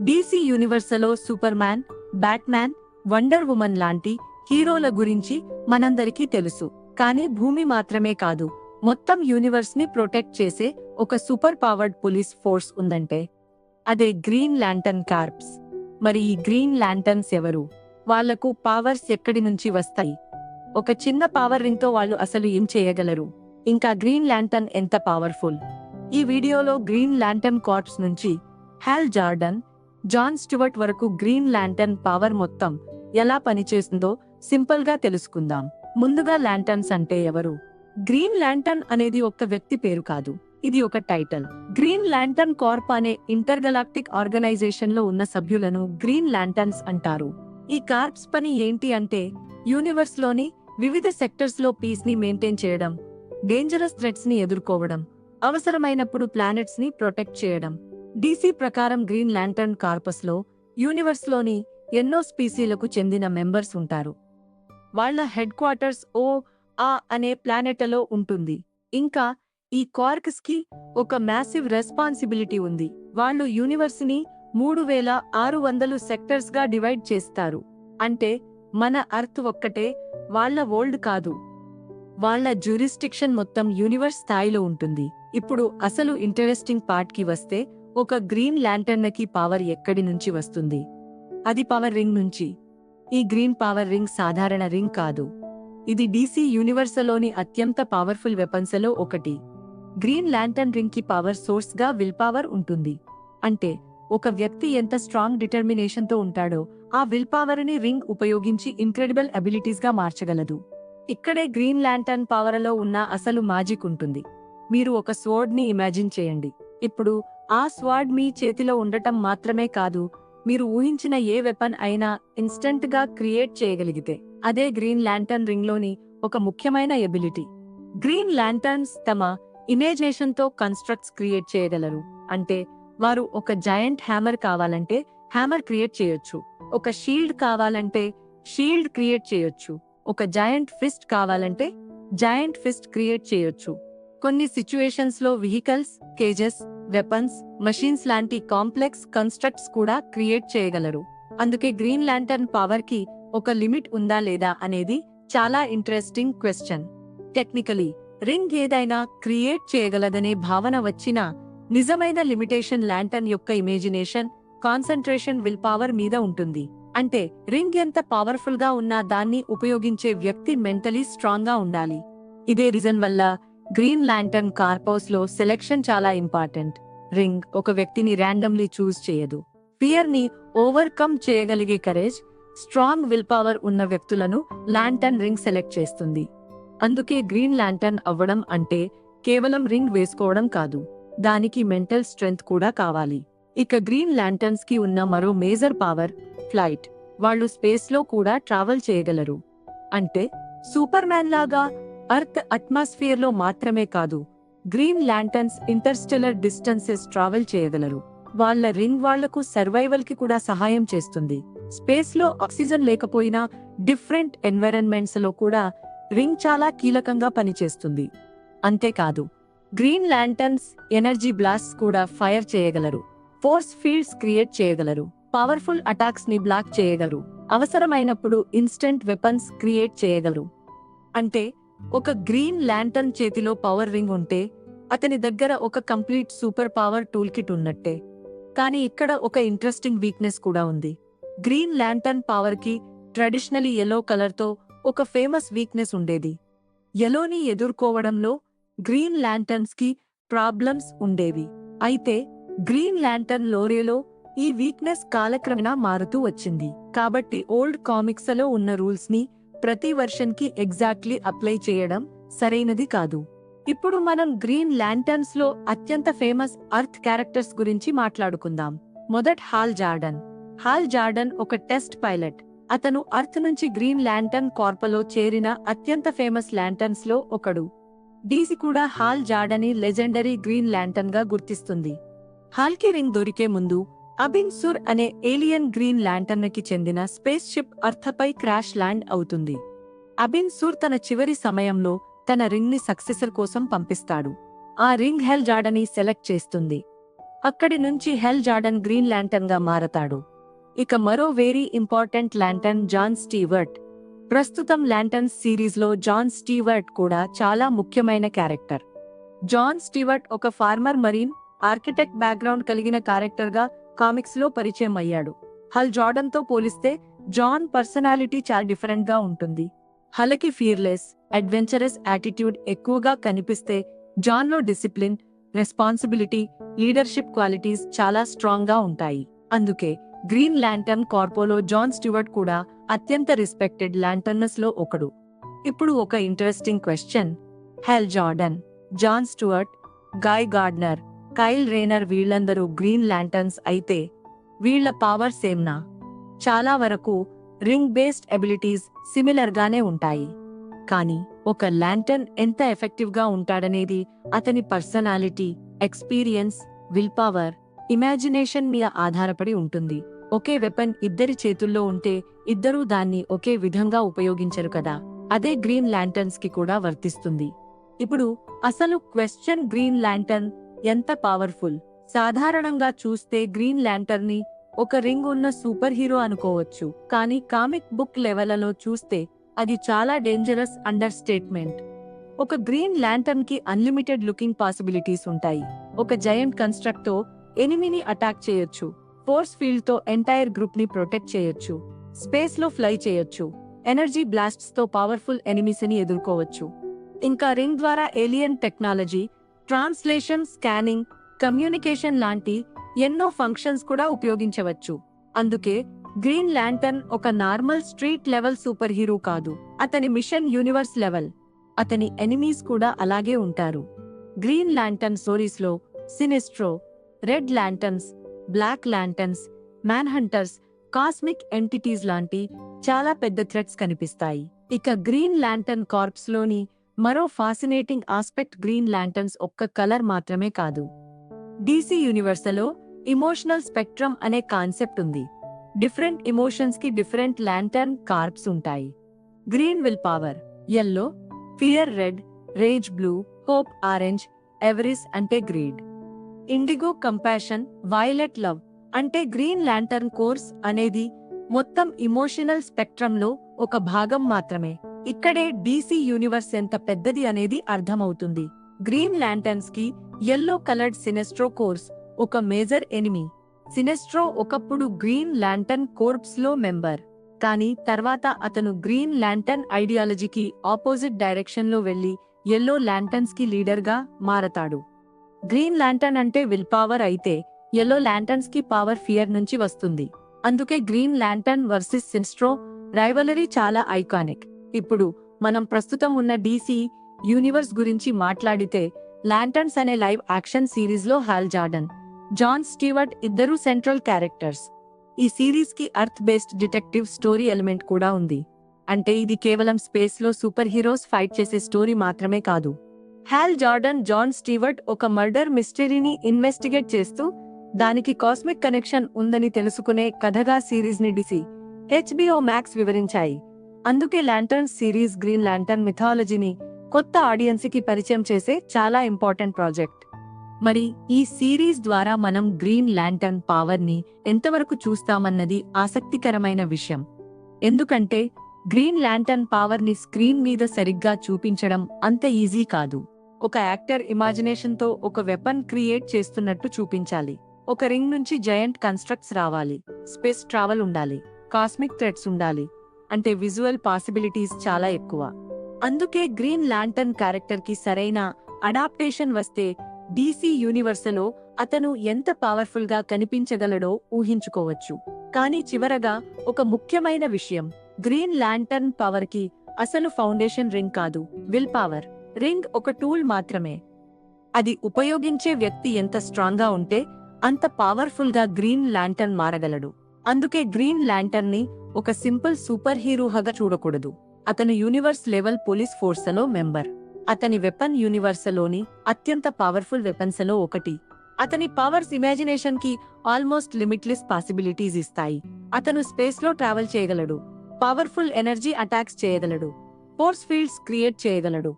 DC యూనివర్స్లో superman, batman, wonder woman లాంటి హీరోల గురించి మనందరికీ తెలుసు. కానీ భూమి మాత్రమే కాదు, మొత్తం యూనివర్స్ ని ప్రొటెక్ట్ చేసే ఒక సూపర్ పవర్డ్ పోలీస్ ఫోర్స్ ఉందంటే అదే గ్రీన్ ల్యాంటర్న్ కార్ప్స్. మరి ఈ గ్రీన్ ల్యాంటర్న్స్ ఎవరు? వాళ్లకు పవర్స్ ఎక్కడి నుంచి వస్తాయి? ఒక చిన్న పవర్ రింగ్ తో వాళ్ళు అసలు ఏం చేయగలరు? ఇంకా గ్రీన్ ల్యాంటర్న్ ఎంత పవర్ఫుల్? ఈ వీడియోలో గ్రీన్ ల్యాంటర్న్ కార్ప్స్ నుంచి హాల్ జార్డన్, జాన్ స్టూవర్ట్ వరకు గ్రీన్ ల్యాంటర్న్ పవర్ మొత్తం ఎలా పనిచేస్తుందో సింపుల్ గా తెలుసుకుందాం. ముందుగా ల్యాంటర్న్స్ అంటే ఎవరు? గ్రీన్ ల్యాంటర్న్ అనేది ఒక వ్యక్తి పేరు కాదు, ఇది ఒక టైటిల్. గ్రీన్ ల్యాంటర్న్ కార్ప్ అనే ఇంటర్గలాక్టిక్ ఆర్గనైజేషన్ లో ఉన్న సభ్యులను గ్రీన్ ల్యాంటర్న్స్ అంటారు. ఈ కార్ప్స్ పని ఏంటి అంటే యూనివర్స్ లోని వివిధ సెక్టర్స్ లో పీస్ ని మెయింటైన్ చేయడం, డేంజరస్ థ్రెట్స్ ని ఎదుర్కోవడం, అవసరమైనప్పుడు ప్లానెట్స్ ని ప్రొటెక్ట్ చేయడం. డీసీ ప్రకారం గ్రీన్ ల్యాంటర్న్ కార్పస్ లో యూనివర్స్ లోని ఎన్నో స్పీసీలకు చెందిన మెంబర్స్ ఉంటారు. వాళ్ళ హెడ్ క్వార్టర్స్ అనే ప్లానెట్లో ఉంటుంది. ఇంకా ఈ కార్ప్స్ కి ఒక మ్యాసివ్ రెస్పాన్సిబిలిటీ ఉంది. వాళ్ళు యూనివర్స్ ని 3600 సెక్టర్స్ గా డివైడ్ చేస్తారు. అంటే మన అర్త్ ఒక్కటే వాళ్ళ వరల్డ్ కాదు, వాళ్ళ జ్యూరిస్డిక్షన్ మొత్తం యూనివర్స్ స్థాయిలో ఉంటుంది. ఇప్పుడు అసలు ఇంట్రెస్టింగ్ పార్ట్ కి వస్తే, ఒక గ్రీన్ ల్యాంటర్న్ కి పవర్ ఎక్కడి నుంచి వస్తుంది? అది పవర్ రింగ్ నుంచి. ఈ గ్రీన్ పవర్ రింగ్ సాధారణ రింగ్ కాదు, ఇది డీసీ యూనివర్స్లోని అత్యంత పవర్ఫుల్ వెపన్స్ లో ఒకటి. గ్రీన్ ల్యాంటర్న్ రింగ్ కి పవర్ సోర్స్ గా విల్ పవర్ ఉంటుంది. అంటే ఒక వ్యక్తి ఎంత స్ట్రాంగ్ డిటర్మినేషన్ తో ఉంటాడో ఆ విల్ పవర్ ని రింగ్ ఉపయోగించి ఇన్క్రెడిబుల్ అబిలిటీస్ గా మార్చగలదు. ఇక్కడే గ్రీన్ ల్యాంటర్న్ పవర్ లో ఉన్న అసలు మ్యాజిక్ ఉంటుంది. మీరు ఒక స్వర్డ్ ని ఇమాజిన్ చేయండి. ఇప్పుడు ఆ స్వర్డ్ మీ చేతిలో ఉండటం మాత్రమే కాదు, మీరు ఊహించిన ఏ వెపన్ అయినా ఇన్స్టంట్ గా క్రియేట్ చేయగలిగితే అదే గ్రీన్ ల్యాంటర్న్ రింగ్ లోని ఒక ముఖ్యమైన ఎబిలిటీ. గ్రీన్ ల్యాంటర్న్స్ తమ ఇమేజినేషన్ తో కన్స్ట్రక్ట్స్ క్రియేట్ చేయగలరు. అంటే వారు ఒక జాయింట్ హ్యామర్ కావాలంటే హ్యామర్ క్రియేట్ చేయొచ్చు, ఒక షీల్డ్ కావాలంటే షీల్డ్ క్రియేట్ చేయొచ్చు, ఒక జాయింట్ ఫిస్ట్ కావాలంటే జాయింట్ ఫిస్ట్ క్రియేట్ చేయొచ్చు. కొన్ని సిచ్యుయేషన్స్ లో వెహికల్స్, కేజెస్, వెపన్స్, మషీన్స్ లాంటి కాంప్లెక్స్ కన్స్ట్రక్ట్స్ కూడా క్రియేట్ చేయగలరు. అందుకే గ్రీన్ ల్యాంటర్న్ పవర్ కి ఒక లిమిట్ ఉందా లేదా అనేది చాలా ఇంట్రెస్టింగ్ క్వశ్చన్. టెక్నికలీ రింగ్ ఏదైనా క్రియేట్ చేయగలదనే భావన వచ్చినా, నిజమైన లిమిటేషన్ ల్యాంటర్న్ యొక్క ఇమేజినేషన్, కాన్సంట్రేషన్, విల్ పవర్ మీద ఉంటుంది. అంటే రింగ్ ఎంత పవర్ఫుల్ గా ఉన్నా దాన్ని ఉపయోగించే వ్యక్తి మెంటలీ స్ట్రాంగ్ గా ఉండాలి. ఇదే రీజన్ వల్ల గ్రీన్ ల్యాంటర్న్ కార్పస్ లో సెలెక్షన్ చాలా ఇంపార్టెంట్. రింగ్ ఒక వ్యక్తిని ర్యాండమ్లీ చూస్ చేయదు. ఫియర్ ని ఓవర్కమ్ చేయగలిగే కరేజ్, స్ట్రాంగ్ విల్ పవర్ ఉన్న వ్యక్తులను ల్యాంటర్న్ రింగ్ సెలెక్ట్ చేస్తుంది. అందుకే గ్రీన్ ల్యాంటర్న్ అవ్వడం అంటే కేవలం రింగ్ వేసుకోవడం కాదు, దానికి మెంటల్ స్ట్రెంగ్త్ కూడా కావాలి. ఇక గ్రీన్ ల్యాంటర్న్స్ కి ఉన్న మరో మేజర్ పవర్ ఫ్లైట్. వాళ్ళు స్పేస్ లో కూడా ట్రావెల్ చేయగలరు. అంటే సూపర్ మ్యాన్ లాగా అర్త్ అట్మాస్ఫియర్ లో మాత్రమే కాదు, green lanterns Interstellar distances travel చేయగలరు. వాళ్ళ రింగ్ వాళ్లకు సర్వైవల్ కి కూడా సహాయం చేస్తుంది. స్పేస్ లో ఆక్సిజన్ లేకపోయినా డిఫరెంట్ ఎన్వైరన్మెంట్స్ లో కూడా రింగ్ చాలా కీలకంగా పనిచేస్తుంది. అంతేకాదు గ్రీన్ ల్యాంటర్న్స్ ఎనర్జీ బ్లాస్ట్స్ కూడా ఫైర్ చేయగలరు, ఫోర్స్ ఫీల్డ్స్ క్రియేట్ చేయగలరు, పవర్ఫుల్ అటాక్స్ ని బ్లాక్ చేయగలరు, అవసరమైనప్పుడు ఇన్స్టెంట్ వెపన్స్ క్రియేట్ చేయగలరు. అంటే ఒక గ్రీన్ ల్యాంటర్న్ చేతిలో పవర్ రింగ్ ఉంటే అతని దగ్గర ఒక complete super power tool kit ఉన్నట్టే. కానీ ఇక్కడ ఒక ఇంట్రెస్టింగ్ వీక్నెస్ కూడా ఉంది. గ్రీన్ ల్యాంటర్న్ పవర్ కి ట్రెడిషనలీ ఎల్లో కలర్ తో ఒక ఫేమస్ వీక్నెస్ ఉండేది. ఎల్లోని ఎదుర్కోవడంలో గ్రీన్ ల్యాంటర్న్స్ కి ప్రాబ్లమ్స్ ఉండేవి. అయితే గ్రీన్ ల్యాంటర్న్ లోరేలో ఈ వీక్నెస్ కాలక్రమేణా మారుతూ వచ్చింది. కాబట్టి ఓల్డ్ కామిక్స్ లో ఉన్న రూల్స్ ని ప్రతి వర్షన్ కి ఎగ్జాక్ట్లీ అప్లై చేయడం సరైనది కాదు. ఇప్పుడు మనం గ్రీన్ ల్యాంటర్న్స్ లో అత్యంత ఫేమస్ అర్త్ క్యారెక్టర్స్ గురించి మాట్లాడుకుందాం. మొదట హాల్ జార్డన్. హాల్ జార్డన్ ఒక టెస్ట్ పైలట్. అతను అర్త్ నుంచి గ్రీన్ ల్యాంటర్న్ కార్పలో చేరిన అత్యంత ఫేమస్ ల్యాంటర్న్స్ లో ఒకడు. డీసీ కూడా హాల్ జార్డన్ ని లెజెండరీ గ్రీన్ ల్యాంటర్న్ గా గుర్తిస్తుంది. హాల్ కి రింగ్ దొరికే ముందు అబిన్ సూర్ అనే ఏలియన్ గ్రీన్ ల్యాంటర్న్ కి చెందిన స్పేస్ షిప్ అర్త్పై క్రాష్ ల్యాండ్ అవుతుంది. అబిన్ సూర్ తన చివరి సమయంలో తన రింగ్ ని సక్సెసర్ కోసం పంపిస్తాడు. ఆ రింగ్ హెల్ జార్డన్ ని సెలెక్ట్ చేస్తుంది. అక్కడి నుంచి హెల్ జార్డన్ గ్రీన్ ల్యాంటర్న్ గా మారతాడు. ఇక మరో very important lantern John Stewart. ప్రస్తుతం ల్యాంటర్న్స్ సిరీస్ లో జాన్ స్టీవర్ట్ కూడా చాలా ముఖ్యమైన క్యారెక్టర్. జాన్ స్టీవర్ట్ ఒక ఫార్మర్ మరీన్ ఆర్కిటెక్ట్ బ్యాక్గ్రౌండ్ కలిగిన క్యారెక్టర్ గా కామిక్స్ లో పరిచయం అయ్యాడు. హల్ జార్డన్ తో పోలిస్తే జాన్ పర్సనాలిటీ చాలా డిఫరెంట్ గా ఉంటుంది. హల్కి ఫియర్లెస్, అడ్వెంచరస్ యాటిట్యూడ్ ఎక్కువగా కనిపిస్తే జాన్ లో డిసిప్లిన్, రెస్పాన్సిబిలిటీ, లీడర్షిప్ క్వాలిటీస్ చాలా స్ట్రాంగ్ గా ఉంటాయి. అందుకే గ్రీన్ ల్యాంటర్న్ కార్పోలో జాన్ స్టీవర్ట్ కూడా అత్యంత రెస్పెక్టెడ్ ల్యాంటర్నర్స్ లో ఒకడు. ఇప్పుడు ఒక interesting question. Hal Jordan, John Stewart, Guy Gardner, Kyle Rayner వీళ్ళందరూ గ్రీన్ ల్యాంటర్న్స్ అయితే వీళ్ల పవర్ సేమ్నా? చాలా వరకు రింగ్ బేస్డ్ ఎబిలిటీస్ సిమిలర్ గానే ఉంటాయి. కానీ ఒక ల్యాంటర్న్ ఎంత ఎఫెక్టివ్ గా ఉంటాడనేది అతని personality, experience, will power, imagination మీద ఆధారపడి ఉంటుంది. ఒకే వెపన్ ఇద్దరి చేతుల్లో ఉంటే ఇద్దరూ దాన్ని ఒకే విధంగా ఉపయోగించరు కదా. అదే గ్రీన్ ల్యాంటర్న్స్ కి కూడా వర్తిస్తుంది. ఇప్పుడు అసలు క్వశ్చన్, గ్రీన్ ల్యాంటర్న్ ఎంత పవర్ఫుల్? సాధారణంగా చూస్తే గ్రీన్ ల్యాంటర్న్ ని ఒక రింగ్ ఉన్న సూపర్ హీరో అనుకోవచ్చు. కానీ కామిక్ బుక్ లెవెలలో చూస్తే అది చాలా డేంజరస్ అండర్ స్టేట్మెంట్. ఒక గ్రీన్ ల్యాంటర్న్ కి అన్లిమిటెడ్ లుకింగ్ పాసిబిలిటీస్ ఉంటాయి. ఒక జయంట్ కన్స్ట్రక్ట్ తో ఎనిమిని అటాక్ చేయొచ్చు. ఫోర్స్ ఫీల్డ్ తో ఎంటైర్ గ్రూప్ ని ప్రొటెక్ట్ చేయొచ్చు. స్పేస్ లో ఫ్లై చేయొచ్చు. ఎనర్జీ బ్లాస్ట్స్ తో పవర్ఫుల్ ఎనిమీస్ ని ఎదుర్కోవచ్చు. ఇంకా రింగ్ ద్వారా alien technology, translation, scanning, communication లాంటి ఎన్నో ఫంక్షన్స్ కూడా ఉపయోగించవచ్చు. అందుకే గ్రీన్ ల్యాంటర్న్ ఒక normal street level super hero కాదు. అతని మిషన్ యూనివర్స్ లెవెల్. అతని ఎనిమీస్ కూడా అలాగే ఉంటారు. గ్రీన్ ల్యాంటర్న్ స్టోరీస్ లో Sinestro, red lanterns, black lanterns, manhunters, cosmic entities లాంటి చాలా పెద్ద థ్రెట్స్ కనిపిస్తాయి. ఇక గ్రీన్ ల్యాంటర్న్ కార్ప్స్ లోని మరో ఫాసినేటింగ్ ఆస్పెక్ట్, గ్రీన్ ల్యాంటర్న్స్ ఒక్క కలర్ మాత్రమే కాదు. డీసీ యూనివర్స్లో ఇమోషనల్ స్పెక్ట్రమ్ అనే కాన్సెప్ట్ ఉంది. డిఫరెంట్ ఎమోషన్స్ కి డిఫరెంట్ ల్యాంటర్న్ కార్ప్స్ ఉంటాయి. Green will power, yellow fear, red rage blue, hope orange, avarice అంటే greed, indigo compassion, violet love. అంటే గ్రీన్ ల్యాంటర్న్ కోర్స్ అనేది మొత్తం ఇమోషనల్ స్పెక్ట్రమ్ లో ఒక భాగం మాత్రమే. ఇక్కడే డీసీ యూనివర్స్ ఎంత పెద్దది అనేది అర్థమవుతుంది. గ్రీన్ ల్యాంటర్న్స్ కి యెల్లో కలర్డ్ సినెస్ట్రో కోర్స్ ఒక మేజర్ ఎనిమీ. సినెస్ట్రో ఒకప్పుడు గ్రీన్ ల్యాంటర్న్ కోర్ప్స్ లో మెంబర్. కానీ తర్వాత అతను గ్రీన్ ల్యాంటర్న్ ఐడియాలజీకి ఆపోజిట్ డైరెక్షన్ లో వెళ్లి యెల్లో ల్యాంటర్న్స్ కి లీడర్ గా మారతాడు. గ్రీన్ ల్యాంటర్న్ అంటే విల్ పవర్ అయితే యెల్లో ల్యాంటర్న్స్ కి పవర్ ఫియర్ నుంచి వస్తుంది. అందుకే గ్రీన్ ల్యాంటర్న్ వర్సెస్ సినెస్ట్రో రైవలరీ చాలా ఐకానిక్. ఇప్పుడు మనం ప్రస్తుతం ఉన్న డీసీ యూనివర్స్ గురించి మాట్లాడితే ల్యాంటర్న్స్ అనే లైవ్ యాక్షన్ సిరీస్ లో హల్ జార్డన్, జాన్ స్టీవర్ట్ ఇద్దరు సెంట్రల్ క్యారెక్టర్స్. ఈ సిరీస్ కి earth based detective story element కూడా ఉంది. అంటే ఇది కేవలం స్పేస్ లో సూపర్ హీరోస్ ఫైట్ చేసే స్టోరీ మాత్రమే కాదు. హల్ జార్డన్, జాన్ స్టీవర్ట్ ఒక మర్డర్ మిస్టరీని ఇన్వెస్టిగేట్ చేస్తూ దానికి కాస్మిక్ కనెక్షన్ ఉందని తెలుసుకునే కథగా సిరీస్ ని డీసీ, HBO మ్యాక్స్ వివరించాయి. అందుకే ల్యాంటర్న్స్ సిరీస్ గ్రీన్ ల్యాంటర్న్ మిథాలజీని కొత్త ఆడియన్స్ కి పరిచయం చేసే చాలా ఇంపార్టెంట్ ప్రాజెక్ట్. మరి ఈ సిరీస్ ద్వారా మనం గ్రీన్ ల్యాంటర్న్ పవర్ ని ఎంతవరకు చూస్తామన్నది ఆసక్తికరమైన విషయం. ఎందుకంటే గ్రీన్ ల్యాంటర్న్ పవర్ ని స్క్రీన్ మీద సరిగ్గా చూపించడం అంత ఈజీ కాదు. ఒక యాక్టర్ ఇమాజినేషన్ తో ఒక వెపన్ క్రియేట్ చేస్తున్నట్టు చూపించాలి. ఒక రింగ్ నుంచి జయంట్ కన్స్ట్రక్ట్స్ రావాలి, స్పేస్ ట్రావెల్ ఉండాలి, కాస్మిక్ థ్రెట్స్ ఉండాలి. అంటే విజువల్ పాసిబిలిటీస్ చాలా ఎక్కువ. అందుకే గ్రీన్ ల్యాంటర్న్ క్యారెక్టర్ కి సరైన అడాప్టేషన్ వస్తే డీసీ యూనివర్స్లో అతను ఎంత పవర్ఫుల్ గా కనిపించగలడో ఊహించుకోవచ్చు. కానీ చివరగా ఒక ముఖ్యమైన విషయం, గ్రీన్ ల్యాంటర్న్ పవర్ కి అసలు ఫౌండేషన్ రింగ్ కాదు, విల్ పవర్. రింగ్ ఒక టూల్ మాత్రమే. అది ఉపయోగించే వ్యక్తి ఎంత స్ట్రాంగ్ గా ఉంటే అంత పవర్ఫుల్ గా గ్రీన్ ల్యాంటర్న్ మారగలడు. అందుకే గ్రీన్ ల్యాంటర్న్ ని ఒక సింపుల్ సూపర్ హీరోగా చూడకూడదు. అతను యూనివర్స్ లెవెల్ పోలీస్ ఫోర్స్ లో మెంబర్. అతని వెపన్ యూనివర్స్ లోని అత్యంత పవర్ఫుల్ వెపన్స్ లో ఒకటి. అతని పవర్స్ ఇమాజినేషన్ కి ఆల్మోస్ట్ లిమిట్లెస్ పాసిబిలిటీస్ ఇస్తాయి. అతను స్పేస్ లో ట్రావెల్ చేయగలడు, పవర్ఫుల్ ఎనర్జీ అటాక్స్ చేయగలడు, ఫోర్స్ ఫీల్డ్స్ క్రియేట్ చేయగలడు,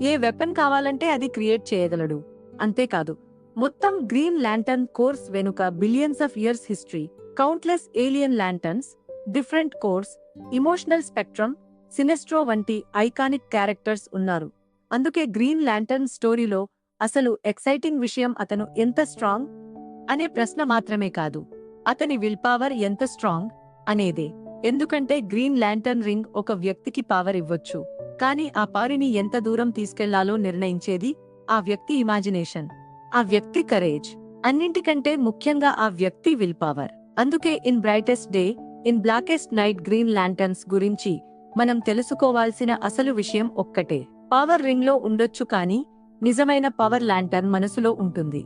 ఏ వెపన్ కావాలంటే అది క్రియేట్ చేయగలడు. అంతేకాదు మొత్తం గ్రీన్ ల్యాంటర్న్ కోర్స్ వెనుక billions of years history, countless alien lanterns, different corps, emotional spectrum, Sinestro వంటి ఐకానిక్ క్యారెక్టర్స్ ఉన్నారు. అందుకే గ్రీన్ ల్యాంటర్న్ స్టోరీలో అసలు ఎక్సైటింగ్ విషయం అతను ఎంత స్ట్రాంగ్ అనే ప్రశ్న మాత్రమే కాదు, అతని విల్ పవర్ ఎంత స్ట్రాంగ్ అనేదే. ఎందుకంటే గ్రీన్ ల్యాంటర్న్ రింగ్ ఒక వ్యక్తికి పవర్ ఇవ్వొచ్చు, కానీ ఆ పవర్ని ఎంత దూరం తీసుకెళ్లాలో నిర్ణయించేది ఆ వ్యక్తి ఇమాజినేషన్, ఆ వ్యక్తి కరేజ్, అన్నింటికంటే ముఖ్యంగా ఆ వ్యక్తి విల్ పవర్. అందుకే in brightest day, in blackest night green lanterns గురించి మనం తెలుసుకోవాల్సిన అసలు విషయం ఒక్కటే: పవర్ రింగ్ లో ఉండొచ్చు, కానీ నిజమైన పవర్ ల్యాంటర్న్ మనసులో ఉంటుంది.